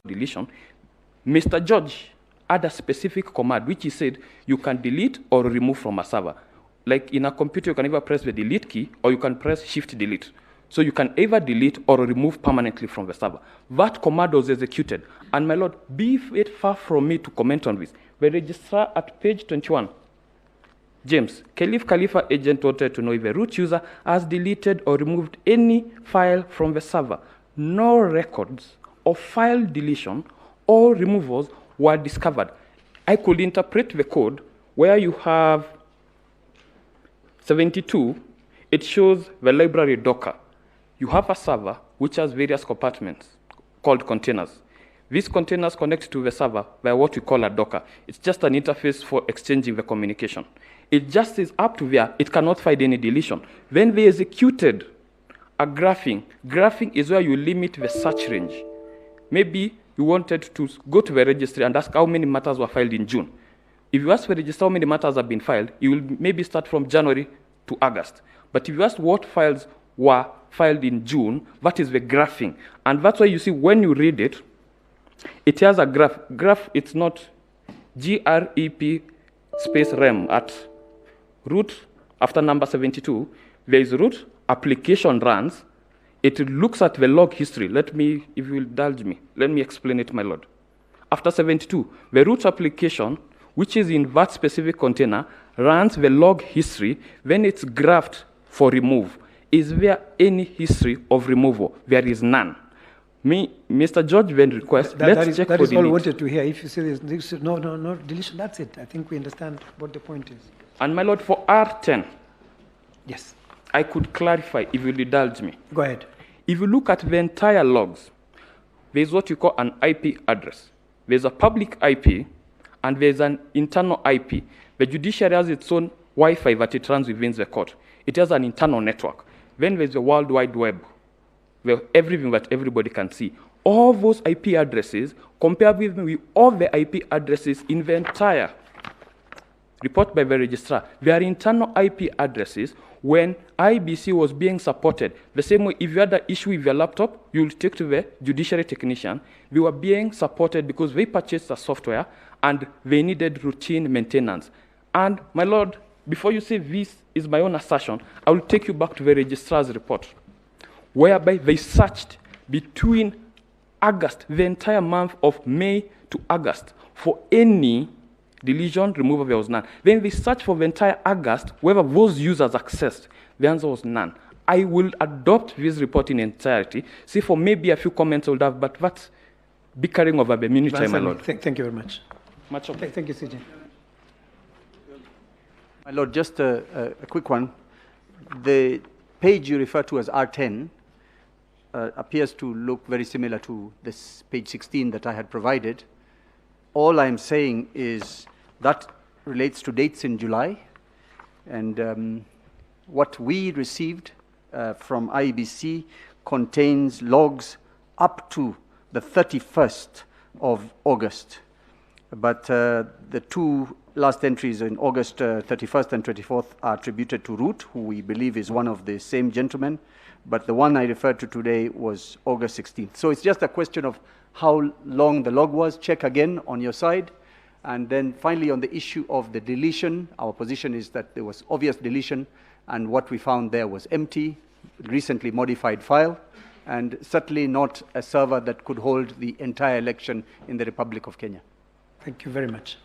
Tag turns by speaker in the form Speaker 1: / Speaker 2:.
Speaker 1: Deletion, Mr. George had a specific command which he said you can delete or remove from a server. Like in a computer, you can either press the delete key or you can press shift delete. So you can either delete or remove permanently from the server. That command was executed. And my lord, be it far from me to comment on this. The registrar at page 21, James, Caliph Khalifa agent wanted to know if a root user has deleted or removed any file from the server. No records of file deletion or removals were discovered. I could interpret the code where you have 72, it shows the library Docker. You have a server which has various compartments called containers. These containers connect to the server by what we call a Docker. It's just an interface for exchanging the communication. It just is up to there, it cannot find any deletion. Then they executed a graphing. Graphing is where you limit the search range. Maybe you wanted to go to the registry and ask how many matters were filed in June. If you ask the registrar how many matters have been filed, you will maybe start from January to August. But if you ask what files were filed in June, that is the graphing. And that's why you see when you read it, it has a graph. Graph, it's not GREP space rem at root after number 72. There is root, application runs. It looks at the log history. Let me, if you will indulge me, let me explain it, my lord. After 72, the root application, which is in that specific container, runs the log history, then it's graphed for remove. Is there any history of removal? There is none. Mr. George then requests, let's check for delete.
Speaker 2: That is all we wanted to hear. If you say there's no deletion, that's it. I think we understand what the point is.
Speaker 1: And my lord, for R10,
Speaker 2: yes,
Speaker 1: I could clarify if you'll indulge me.
Speaker 2: Go ahead.
Speaker 1: If you look at the entire logs, there's what you call an IP address. There's a public IP, and there's an internal IP. The judiciary has its own Wi-Fi that it runs within the court. It has an internal network. Then there's the World Wide Web, where everything that everybody can see. All those IP addresses, compared with all the IP addresses in the entire report by the registrar, they are internal IP addresses. When Iebc was being supported, the same way if you had an issue with your laptop, you'll take to the judiciary technician. They were being supported because they purchased the software and they needed routine maintenance. And my lord, before you say this is my own assertion, I will take you back to the registrar's report, whereby they searched between August, the entire month of May to August, for any deletion, removal, there was none. Then they searched for the entire August, whether those users accessed. The answer was none. I will adopt this report in entirety. See, for maybe a few comments I would have, but that's bickering over the minute, my lord.
Speaker 2: Thank you very much.
Speaker 1: Much obliged.
Speaker 2: Thank you, CJ.
Speaker 3: My lord, just a quick one. The page you refer to as R10 appears to look very similar to this page 16 that I had provided. All I'm saying is that relates to dates in July, and what we received from Iebc contains logs up to the 31st of August. But the two last entries in August 31st and 24th are attributed to Root, who we believe is one of the same gentlemen, but the one I referred to today was August 16th. So it's just a question of how long the log was. Check again on your side. And then finally, on the issue of the deletion, our position is that there was obvious deletion, and what we found there was empty, recently modified file, and certainly not a server that could hold the entire election in the Republic of Kenya.
Speaker 2: Thank you very much.